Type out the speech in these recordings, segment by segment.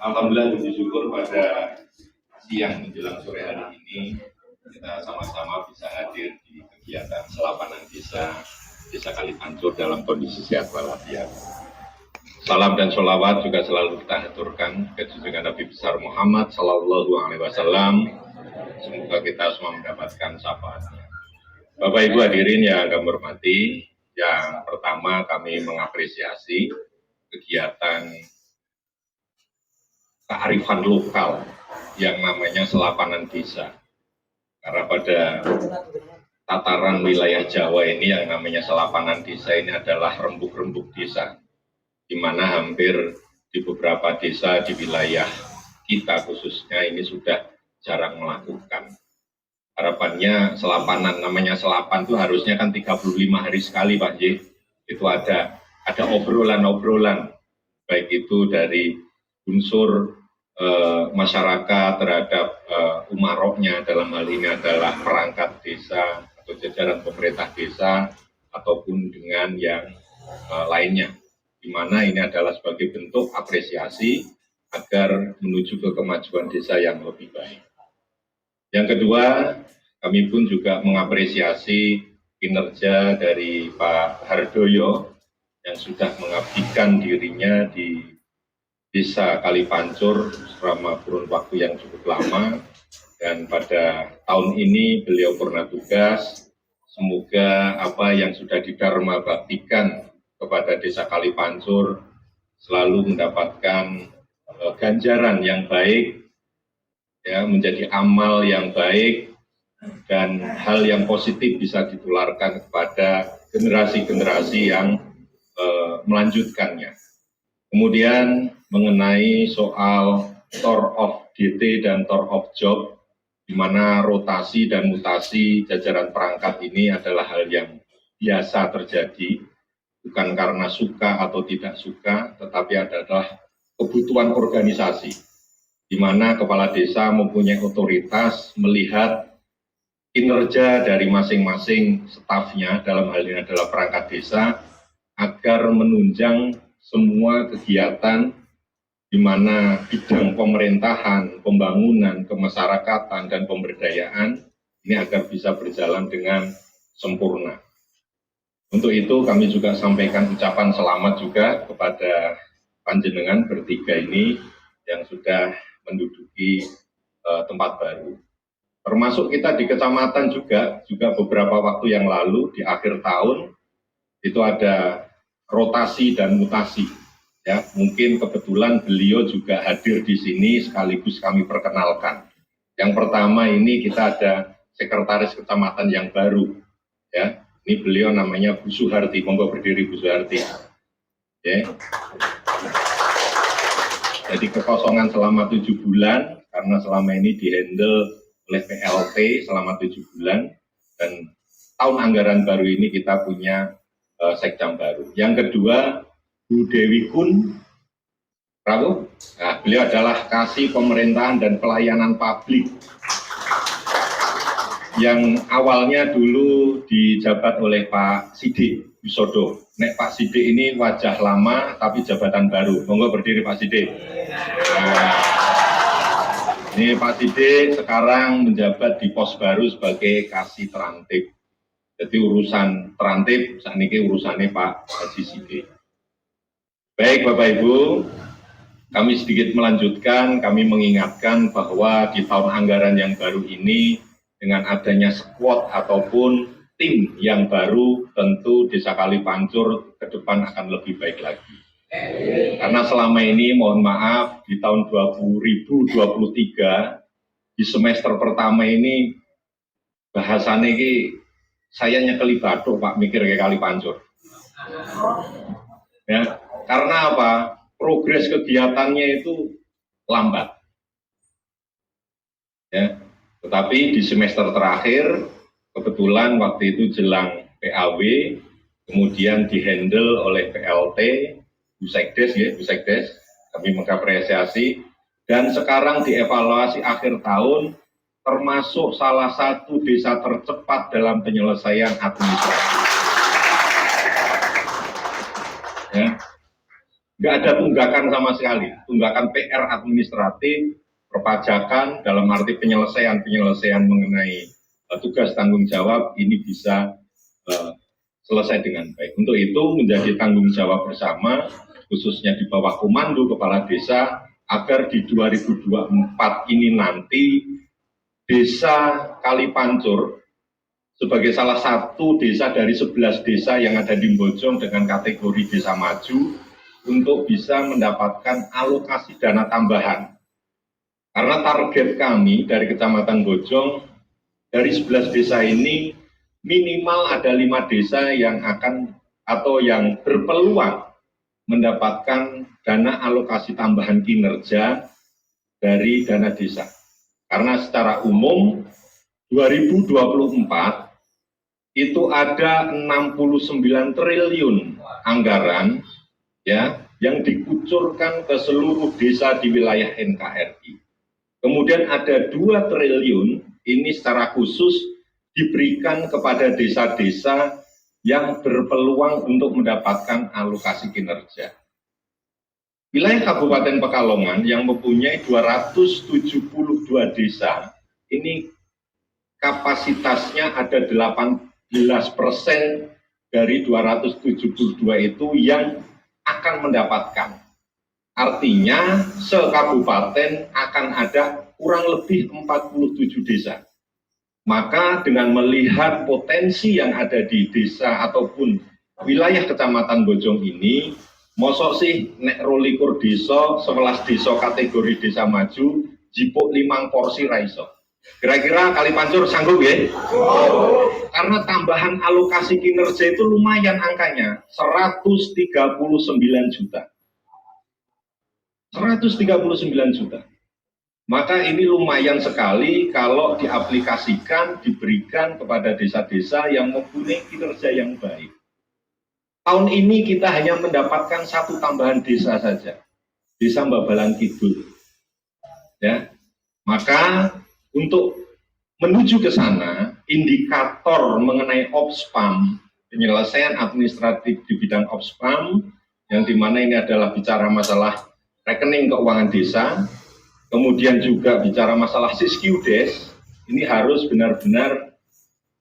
Alhamdulillah puji syukur pada siang menjelang sore hari ini kita sama-sama bisa hadir di kegiatan selapanan Desa Kalipancur dalam kondisi sehat walafiat. Salam dan sholawat juga selalu kita haturkan ke junjungan Nabi besar Muhammad Sallallahu Alaihi Wasallam. Semoga kita semua mendapatkan syafaatnya. Bapak Ibu hadirin yang kami hormati, yang pertama kami mengapresiasi kegiatan kearifan lokal yang namanya selapanan desa. Karena pada tataran wilayah Jawa ini yang namanya selapanan desa ini adalah rembuk-rembuk desa, di mana hampir di beberapa desa di wilayah kita khususnya ini sudah jarang melakukan. Harapannya selapanan, namanya selapan itu harusnya kan 35 hari sekali Pak J. Itu ada obrolan-obrolan, baik itu dari unsur masyarakat terhadap umaroknya, dalam hal ini adalah perangkat desa atau jajaran pemerintah desa ataupun dengan yang lainnya, di mana ini adalah sebagai bentuk apresiasi agar menuju ke kemajuan desa yang lebih baik. Yang kedua, kami pun juga mengapresiasi kinerja dari Pak Hardoyo yang sudah mengabdikan dirinya di Desa Kalipancur selama kurun waktu yang cukup lama, dan pada tahun ini beliau pernah tugas. Semoga apa yang sudah didharma baktikan kepada Desa Kalipancur selalu mendapatkan ganjaran yang baik, ya, menjadi amal yang baik dan hal yang positif bisa ditularkan kepada generasi-generasi yang melanjutkannya. Kemudian mengenai soal tour of DT dan tour of job, di mana rotasi dan mutasi jajaran perangkat ini adalah hal yang biasa terjadi, bukan karena suka atau tidak suka, tetapi adalah kebutuhan organisasi, di mana kepala desa mempunyai otoritas melihat kinerja dari masing-masing stafnya, dalam hal ini adalah perangkat desa, agar menunjang semua kegiatan di mana bidang pemerintahan, pembangunan, kemasyarakatan, dan pemberdayaan ini agar bisa berjalan dengan sempurna. Untuk itu kami juga sampaikan ucapan selamat juga kepada panjenengan bertiga ini yang sudah menduduki tempat baru. Termasuk kita di kecamatan juga beberapa waktu yang lalu di akhir tahun itu ada rotasi dan mutasi, ya, mungkin kebetulan beliau juga hadir di sini sekaligus kami perkenalkan. Yang pertama ini kita ada sekretaris kecamatan yang baru, ya, ini beliau namanya Bu Suharti, monggo berdiri Bu Suharti, ya. Jadi kekosongan selama 7 bulan karena selama ini dihandle oleh PLT selama 7 bulan, dan tahun anggaran baru ini kita punya sekjam baru. Yang kedua, Bu Dewi Kun Prabu, nah, beliau adalah Kasih Pemerintahan dan Pelayanan Publik yang awalnya dulu dijabat oleh Pak Sidik Wisodo. Nek Pak Sidik ini wajah lama tapi jabatan baru. Monggo berdiri Pak Sidik. Nah, ini Pak Sidik sekarang menjabat di pos baru sebagai Kasih Terantip. Jadi urusan terantip, saat ini urusannya Pak Haji Sidik. Baik Bapak Ibu, kami sedikit melanjutkan, kami mengingatkan bahwa di tahun anggaran yang baru ini, dengan adanya squad ataupun tim yang baru, tentu Desa Kalipancur ke depan akan lebih baik lagi. Karena selama ini, mohon maaf, di tahun 2023, di semester pertama ini, bahasannya ini, saya nyekeli batuk Pak, mikir kayak Kalipancur. Ya, karena apa? Progres kegiatannya itu lambat. Ya. Tetapi di semester terakhir, kebetulan waktu itu jelang PAW, kemudian dihandle oleh PLT, Busekdes, ya, Busekdes, kami mengapresiasi, dan sekarang dievaluasi akhir tahun, termasuk salah satu desa tercepat dalam penyelesaian administrasi. Ya. Nggak ada tunggakan sama sekali, tunggakan PR administratif, perpajakan dalam arti penyelesaian mengenai tugas tanggung jawab ini bisa selesai dengan baik. Untuk itu menjadi tanggung jawab bersama, khususnya di bawah komando kepala desa, agar di 2024 ini nanti desa Kalipancur sebagai salah satu desa dari 11 desa yang ada di Bojong dengan kategori desa maju untuk bisa mendapatkan alokasi dana tambahan. Karena target kami dari Kecamatan Bojong, dari 11 desa ini minimal ada 5 desa yang akan atau yang berpeluang mendapatkan dana alokasi tambahan kinerja dari dana desa. Karena secara umum 2024 itu ada 69 triliun anggaran ya yang dikucurkan ke seluruh desa di wilayah NKRI. Kemudian ada 2 triliun ini secara khusus diberikan kepada desa-desa yang berpeluang untuk mendapatkan alokasi kinerja. Wilayah Kabupaten Pekalongan yang mempunyai 272 desa, ini kapasitasnya ada 18% dari 272 itu yang akan mendapatkan. Artinya se-kabupaten akan ada kurang lebih 47 desa. Maka dengan melihat potensi yang ada di desa ataupun wilayah Kecamatan Bojong ini, mosok sih nek rolikur desa, 11 desa kategori desa maju, jipuk 5 porsi raiso. Kira-kira Kalipancur sanggup ya? Karena tambahan alokasi kinerja itu lumayan angkanya, 139 juta. 139 juta. Maka ini lumayan sekali kalau diaplikasikan, diberikan kepada desa-desa yang mempunyai kinerja yang baik. Tahun ini kita hanya mendapatkan 1 tambahan desa saja, Desa Babalan Kidul. Ya, maka untuk menuju ke sana, indikator mengenai OPSPAM, penyelesaian administratif di bidang OPSPAM, yang dimana ini adalah bicara masalah rekening keuangan desa, kemudian juga bicara masalah Sisqiudes, ini harus benar-benar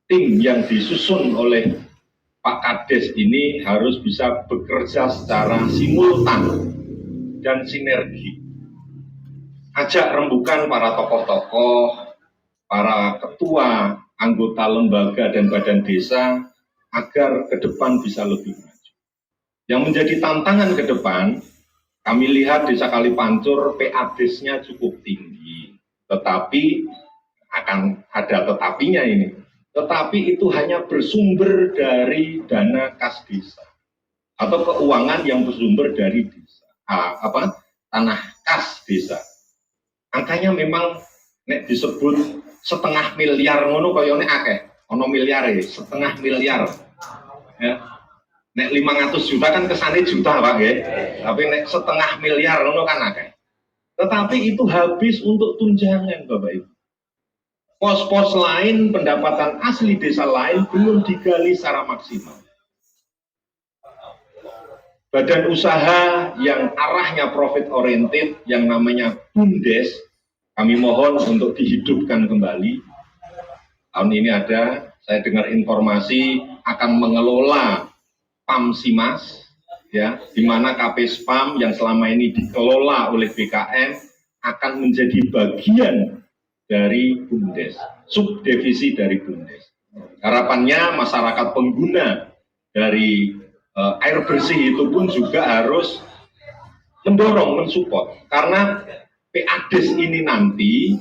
tim yang disusun oleh Pak Kades ini harus bisa bekerja secara simultan dan sinergi. Ajak rembukan para tokoh-tokoh, para ketua, anggota lembaga dan badan desa agar ke depan bisa lebih maju. Yang menjadi tantangan ke depan, kami lihat Desa Kalipancur PADES-nya cukup tinggi, tetapi akan ada tetapinya ini. Tetapi itu hanya bersumber dari dana kas desa atau keuangan yang bersumber dari desa, tanah kas desa. Angkanya memang nek disebut 0,5 miliar ngono kaya nek akeh, ono miliare, 0,5 miliar. Ya. Nek 500 juta kan kesane juta Pak nggih. Tapi nek 0,5 miliar ngono kan akeh. Tetapi itu habis untuk tunjangan Bapak Ibu. Pos-pos lain, pendapatan asli desa lain belum digali secara maksimal. Badan usaha yang arahnya profit oriented yang namanya BUMDes, kami mohon untuk dihidupkan kembali. Tahun ini ada, saya dengar informasi akan mengelola PAM-SIMAS, ya, di mana KP-SPAM yang selama ini dikelola oleh BKN akan menjadi bagian dari BUMDes, subdivisi dari BUMDes. Harapannya masyarakat pengguna dari air bersih itu pun juga harus mendorong, mensupport, karena PADES ini nanti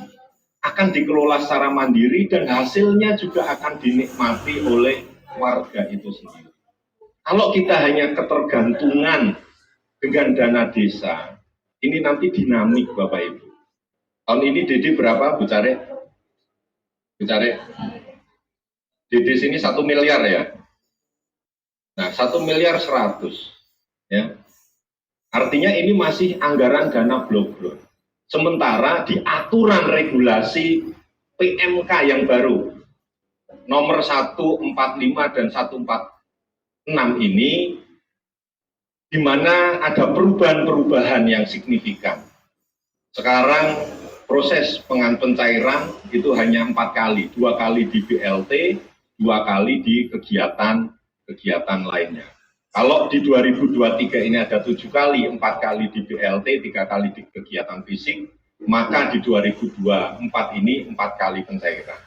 akan dikelola secara mandiri dan hasilnya juga akan dinikmati oleh warga itu sendiri. Kalau kita hanya ketergantungan dengan dana desa, ini nanti dinamik Bapak Ibu. Tahun ini DD berapa, Bu Care? Bu Care? DD sini 1 miliar ya. Nah, 1 miliar 100 ya. Artinya ini masih anggaran dana blok-blok. Sementara di aturan regulasi PMK yang baru nomor 145 dan 146 ini, di mana ada perubahan-perubahan yang signifikan. Sekarang proses pencairan itu hanya 4 kali, 2 kali di BLT, 2 kali di kegiatan lainnya. Kalau di 2023 ini ada 7 kali, 4 kali di BLT, 3 kali di kegiatan fisik, maka di 2024 ini 4 kali pencairan.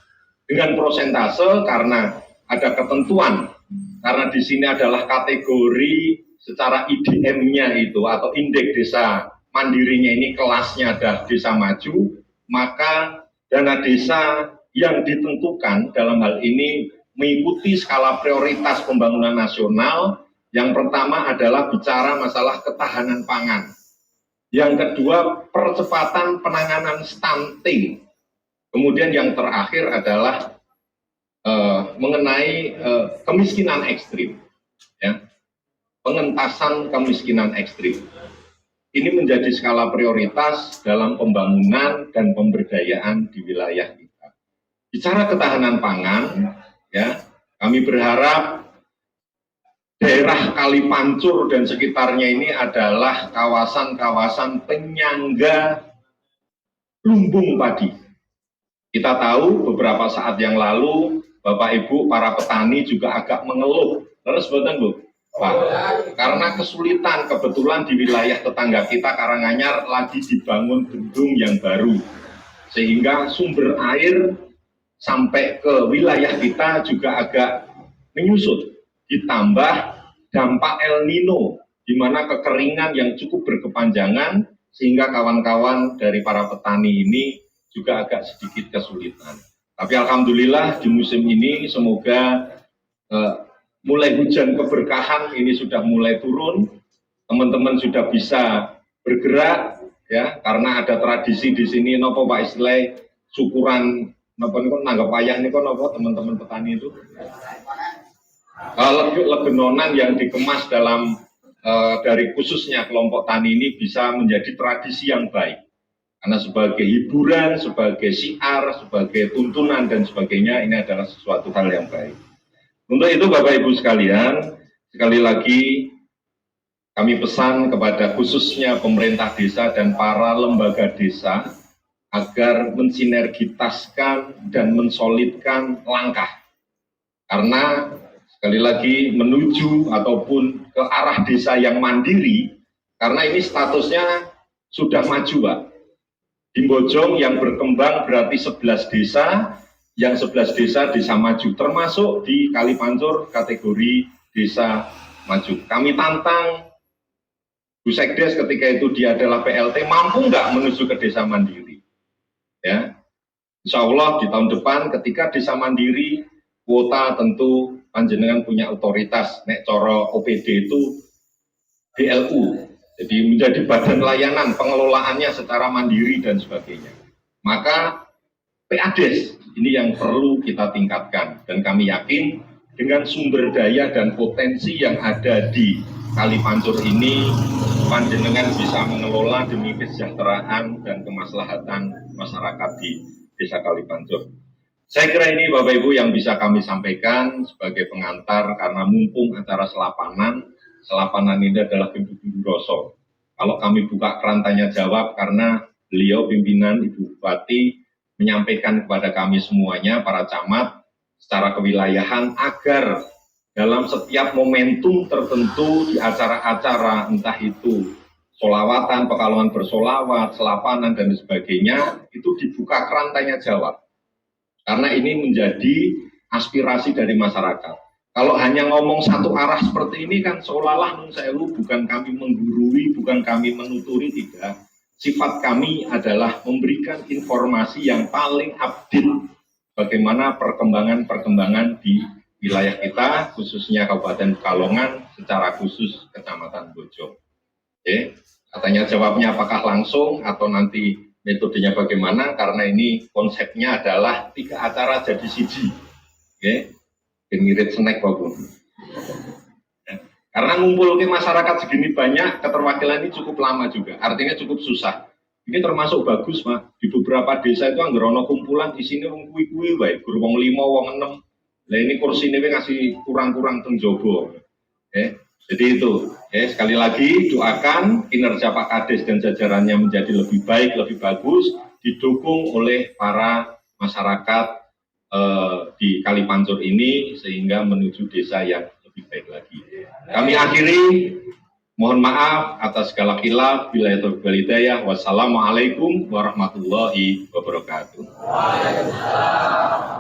Dengan prosentase karena ada ketentuan, karena di sini adalah kategori secara IDM-nya itu atau indeks desa mandirinya ini kelasnya ada desa maju, maka dana desa yang ditentukan dalam hal ini mengikuti skala prioritas pembangunan nasional. Yang pertama adalah bicara masalah ketahanan pangan. Yang kedua, percepatan penanganan stunting. Kemudian yang terakhir adalah mengenai kemiskinan ekstrim. Ya. Pengentasan kemiskinan ekstrim. Ini menjadi skala prioritas dalam pembangunan dan pemberdayaan di wilayah kita. Bicara ketahanan pangan, ya, kami berharap daerah Kali Pancur dan sekitarnya ini adalah kawasan-kawasan penyangga lumbung padi. Kita tahu beberapa saat yang lalu, Bapak Ibu, para petani juga agak mengeluh. Terus betul, Bu? Pak, karena kesulitan kebetulan di wilayah tetangga kita Karanganyar lagi dibangun bendung yang baru. Sehingga sumber air sampai ke wilayah kita juga agak menyusut. Ditambah dampak El Nino, di mana kekeringan yang cukup berkepanjangan, sehingga kawan-kawan dari para petani ini juga agak sedikit kesulitan. Tapi alhamdulillah di musim ini semoga mulai hujan keberkahan ini sudah mulai turun, teman-teman sudah bisa bergerak, ya, karena ada tradisi di sini, nopo Pak Islay, syukuran, nopo ini nanggap payah ini kok nopo teman-teman petani itu. Legenonan yang dikemas dalam dari khususnya kelompok tani ini bisa menjadi tradisi yang baik karena sebagai hiburan, sebagai syiar, sebagai tuntunan dan sebagainya, ini adalah sesuatu hal yang baik. Untuk itu Bapak Ibu sekalian, sekali lagi kami pesan kepada khususnya pemerintah desa dan para lembaga desa agar mensinergitaskan dan mensolidkan langkah, karena sekali lagi menuju ataupun ke arah desa yang mandiri, karena ini statusnya sudah maju, Pak. Di Bojong yang berkembang berarti 11 desa, yang 11 desa maju, termasuk di Kali Pancur kategori desa maju. Kami tantang Bu Sekdes ketika itu dia adalah PLT, mampu nggak menuju ke desa mandiri? Ya, Insya Allah di tahun depan ketika desa mandiri, kuota tentu panjenengan punya otoritas, nek coro OPD itu BLU, jadi menjadi badan layanan pengelolaannya secara mandiri dan sebagainya. Maka PADES ini yang perlu kita tingkatkan, dan kami yakin dengan sumber daya dan potensi yang ada di Kali Pancur ini, panjenengan bisa mengelola demi kesejahteraan dan kemaslahatan masyarakat di Desa Kali Pancur. Saya kira ini Bapak Ibu yang bisa kami sampaikan sebagai pengantar, karena mumpung acara selapanan ini adalah Pintu-Pintu Roso. Kalau kami buka keran tanya jawab, karena beliau pimpinan Ibu Bupati menyampaikan kepada kami semuanya, para camat, secara kewilayahan, agar dalam setiap momentum tertentu di acara-acara, entah itu solawatan, pekalongan bersolawat, selapanan, dan sebagainya, itu dibuka keran tanya jawab. Karena ini menjadi aspirasi dari masyarakat. Kalau hanya ngomong satu arah seperti ini kan seolah-olah nun sewu, bukan kami menggurui, bukan kami menuturi, tidak. Sifat kami adalah memberikan informasi yang paling update bagaimana perkembangan-perkembangan di wilayah kita, khususnya Kabupaten Pekalongan, secara khusus Kecamatan Bojong. Oke, katanya jawabnya apakah langsung atau nanti Metodenya bagaimana? Karena ini konsepnya adalah 3 acara jadi siji. Oke, ngirit snack wabun. Karena ngumpul ke masyarakat segini banyak, keterwakilan ini cukup lama juga. Artinya cukup susah. Ini termasuk bagus, Pak. Di beberapa desa itu anggarono kumpulan di sini wong kuwi-kuwi wae, gur wong 5, wong 6. Lah ini kursi ini ngasih kurang-kurang teng jowo. Jadi itu, sekali lagi doakan kinerja Pak Kades dan jajarannya menjadi lebih baik, lebih bagus, didukung oleh para masyarakat di Kalipancur ini sehingga menuju desa yang lebih baik lagi. Kami akhiri, mohon maaf atas segala khilaf, billahi taufiq wal hidayah. Wassalamualaikum warahmatullahi wabarakatuh. Waalaikumsalam.